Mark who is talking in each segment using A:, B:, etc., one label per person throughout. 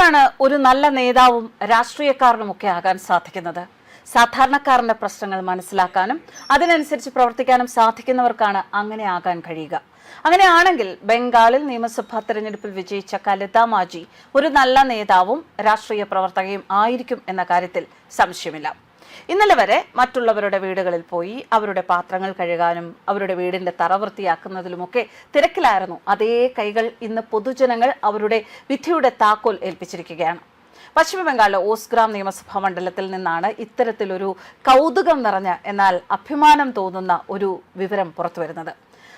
A: എപ്പോഴാണ് ഒരു നല്ല നേതാവും രാഷ്ട്രീയക്കാരനുമൊക്കെ ആകാൻ സാധിക്കുന്നത്? സാധാരണക്കാരന്റെ പ്രശ്നങ്ങൾ മനസ്സിലാക്കാനും അതിനനുസരിച്ച് പ്രവർത്തിക്കാനും സാധിക്കുന്നവർക്കാണ് അങ്ങനെ ആകാൻ കഴിയുക. അങ്ങനെയാണെങ്കിൽ ബംഗാളിൽ നിയമസഭാ തെരഞ്ഞെടുപ്പിൽ വിജയിച്ച കലിത മാജി ഒരു നല്ല നേതാവും രാഷ്ട്രീയ പ്രവർത്തകയും ആയിരിക്കും എന്ന കാര്യത്തിൽ സംശയമില്ല. ഇന്നലെ വരെ മറ്റുള്ളവരുടെ വീടുകളിൽ പോയി അവരുടെ പാത്രങ്ങൾ കഴുകാനും അവരുടെ വീടിന്റെ തറ വൃത്തിയാക്കുന്നതിലുമൊക്കെ തിരക്കിലായിരുന്നു അതേ കൈകൾ ഇന്ന് പൊതുജനങ്ങൾ അവരുടെ വിധിയുടെ താക്കോൽ ഏൽപ്പിച്ചിരിക്കുകയാണ്. പശ്ചിമ ബംഗാളിലെ ഓസ്ഗ്രാം നിയമസഭാ മണ്ഡലത്തിൽ നിന്നാണ് ഇത്തരത്തിലൊരു കൗതുകം നിറഞ്ഞ എന്നാൽ അഭിമാനം തോന്നുന്ന ഒരു വിവരം പുറത്തുവരുന്നത്.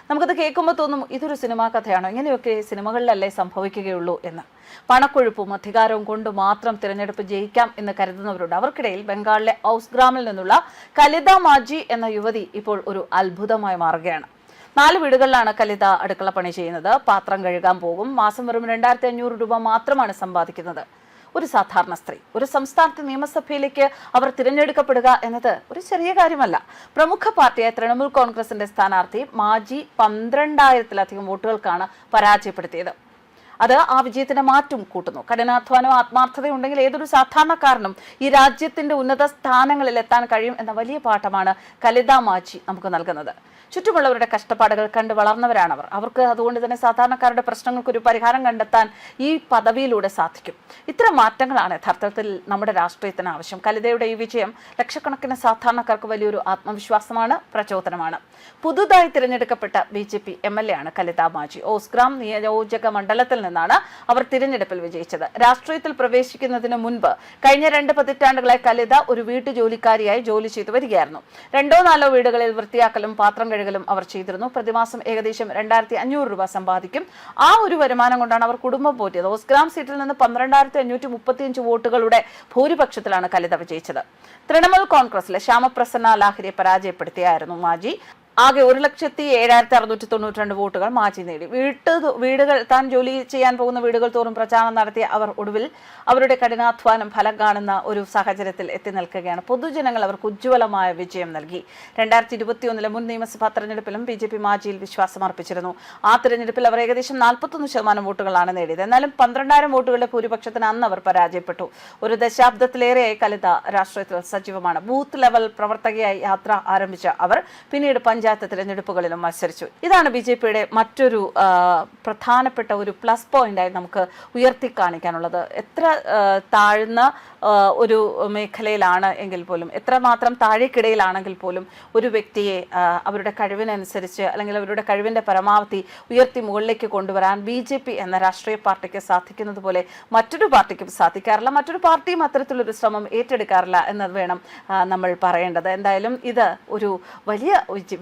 A: നമുക്കത് കേൾക്കുമ്പോൾ തോന്നും ഇതൊരു സിനിമാ കഥയാണോ, ഇങ്ങനെയൊക്കെ സിനിമകളിലല്ലേ സംഭവിക്കുകയുള്ളൂ എന്ന്. പണക്കൊഴുപ്പും അധികാരവും കൊണ്ട് മാത്രം തിരഞ്ഞെടുപ്പ് ജയിക്കാം എന്ന് കരുതുന്നവരുണ്ട്. അവർക്കിടയിൽ ബംഗാളിലെ ഔസ്ഗ്രാമിൽ നിന്നുള്ള കലിത മാജി എന്ന യുവതി ഇപ്പോൾ ഒരു അത്ഭുതമായി മാറുകയാണ്. 4 വീടുകളിലാണ് കലിത അടുക്കള പണി ചെയ്യുന്നത്. പാത്രം കഴുകാൻ പോകും. മാസം വെറും 2500 രൂപ മാത്രമാണ് സമ്പാദിക്കുന്നത്. ഒരു സാധാരണ സ്ത്രീ ഒരു സംസ്ഥാനത്തെ നിയമസഭയിലേക്ക് അവർ തിരഞ്ഞെടുക്കപ്പെടുക എന്നത് ഒരു ചെറിയ കാര്യമല്ല. പ്രമുഖ പാർട്ടിയായ തൃണമൂൽ കോൺഗ്രസിന്റെ സ്ഥാനാർത്ഥി മാജി 12,000-ലധികം വോട്ടുകൾക്കാണ് പരാജയപ്പെടുത്തിയത്. അത് ആ വിജയത്തിന് മാറ്റും കൂട്ടുന്നു. കഠിനാധ്വാനവും ആത്മാർത്ഥതയും ഉണ്ടെങ്കിൽ ഏതൊരു സാധാരണക്കാരനും ഈ രാജ്യത്തിന്റെ ഉന്നത സ്ഥാനങ്ങളിൽ എത്താൻ കഴിയും എന്ന വലിയ പാഠമാണ് കലിത മാജി നമുക്ക് നൽകുന്നത്. ചുറ്റുമുള്ളവരുടെ കഷ്ടപ്പാടുകൾ കണ്ട് വളർന്നവരാണവർ. അവർക്ക് അതുകൊണ്ട് തന്നെ സാധാരണക്കാരുടെ പ്രശ്നങ്ങൾക്കൊരു പരിഹാരം കണ്ടെത്താൻ ഈ പദവിയിലൂടെ സാധിക്കും. ഇത്തരം മാറ്റങ്ങളാണ് യഥാർത്ഥത്തിൽ നമ്മുടെ രാഷ്ട്രീയത്തിന് ആവശ്യം. കലിതയുടെ ഈ വിജയം ലക്ഷക്കണക്കിന് സാധാരണക്കാർക്ക് വലിയൊരു ആത്മവിശ്വാസമാണ്, പ്രചോദനമാണ്. പുതുതായി തിരഞ്ഞെടുക്കപ്പെട്ട BJP MLA ആണ് കലിത മാജി. ഓസ്ഗ്രാം നിയോജക മണ്ഡലത്തിൽ നിന്നാണ് അവർ തിരഞ്ഞെടുപ്പിൽ വിജയിച്ചത്. രാഷ്ട്രീയത്തിൽ പ്രവേശിക്കുന്നതിന് മുൻപ് കഴിഞ്ഞ 2 പതിറ്റാണ്ടുകളായി കലിത ഒരു വീട്ടുജോലിക്കാരിയായി ജോലി ചെയ്തു വരികയായിരുന്നു. 2-4 വീടുകളിൽ വൃത്തിയാക്കലും പാത്രം കഴുകലും അവർ ചെയ്തിരുന്നു. പ്രതിമാസം ഏകദേശം 2500 രൂപ സമ്പാദിക്കും. ആ ഒരു വരുമാനം കൊണ്ടാണ് അവർ കുടുംബം പോറ്റിയത്. ഓസ്ഗ്രാം സീറ്റിൽ നിന്ന് 12,535 വോട്ടുകളുടെ ഭൂരിപക്ഷത്തിലാണ് കലിത വിജയിച്ചത്. തൃണമൂൽ കോൺഗ്രസിലെ ശ്യാമപ്രസന്ന ലാഹിരിയെ പരാജയപ്പെടുത്തിയായിരുന്നു മാജി. ആകെ 1,07,692 വോട്ടുകൾ മാജി നേടി. വീടുകൾ താൻ ജോലി ചെയ്യാൻ പോകുന്ന വീടുകൾ തോറും പ്രചാരണം നടത്തിയ അവർ ഒടുവിൽ അവരുടെ കഠിനാധ്വാനം ഫലം കാണുന്ന ഒരു സാഹചര്യത്തിൽ എത്തി നിൽക്കുകയാണ്. പൊതുജനങ്ങൾ അവർക്ക് ഉജ്ജ്വലമായ വിജയം നൽകി. 2021 മുൻ നിയമസഭാ തെരഞ്ഞെടുപ്പിലും BJP മാജിയിൽ വിശ്വാസം അർപ്പിച്ചിരുന്നു. ആ തെരഞ്ഞെടുപ്പിൽ അവർ ഏകദേശം 41% വോട്ടുകളാണ് നേടിയത്. എന്നാലും 12,000 വോട്ടുകളുടെ ഭൂരിപക്ഷത്തിന് അന്ന് അവർ പരാജയപ്പെട്ടു. ഒരു ദശാബ്ദത്തിലേറെയായി കലിത രാഷ്ട്രീയത്തിൽ സജീവമാണ്. ബൂത്ത് ലെവൽ പ്രവർത്തകയായി യാത്ര ആരംഭിച്ച അവർ പിന്നീട് പഞ്ചായത്ത് തിരഞ്ഞെടുപ്പുകളിലും മത്സരിച്ചു. ഇതാണ് BJPയുടെ മറ്റൊരു പ്രധാനപ്പെട്ട ഒരു പ്ലസ് പോയിന്റായി നമുക്ക് ഉയർത്തി കാണിക്കാനുള്ളത്. എത്ര താഴ്ന്ന ഒരു മേഖലയിലാണ് എങ്കിൽ പോലും, എത്രമാത്രം താഴേക്കിടയിലാണെങ്കിൽ പോലും ഒരു വ്യക്തിയെ അവരുടെ കഴിവിനനുസരിച്ച് അല്ലെങ്കിൽ അവരുടെ കഴിവിന്റെ പരമാവധി ഉയർത്തി മുകളിലേക്ക് കൊണ്ടുവരാൻ BJP എന്ന രാഷ്ട്രീയ പാർട്ടിക്ക് സാധിക്കുന്നത് പോലെ മറ്റൊരു പാർട്ടിക്കും സാധിക്കാറില്ല. മറ്റൊരു പാർട്ടിയും അത്തരത്തിലൊരു ശ്രമം ഏറ്റെടുക്കാറില്ല എന്നത് വേണം നമ്മൾ പറയേണ്ടത്. എന്തായാലും ഇത് ഒരു വലിയ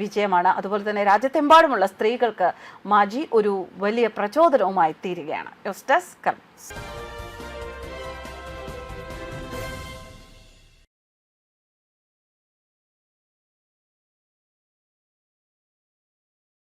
A: വിജയമാണ്. അതുപോലെ തന്നെ രാജ്യത്തെമ്പാടുമുള്ള സ്ത്രീകൾക്ക് മാജി ഒരു വലിയ പ്രചോദനവുമായി തീരുകയാണ്. News desk.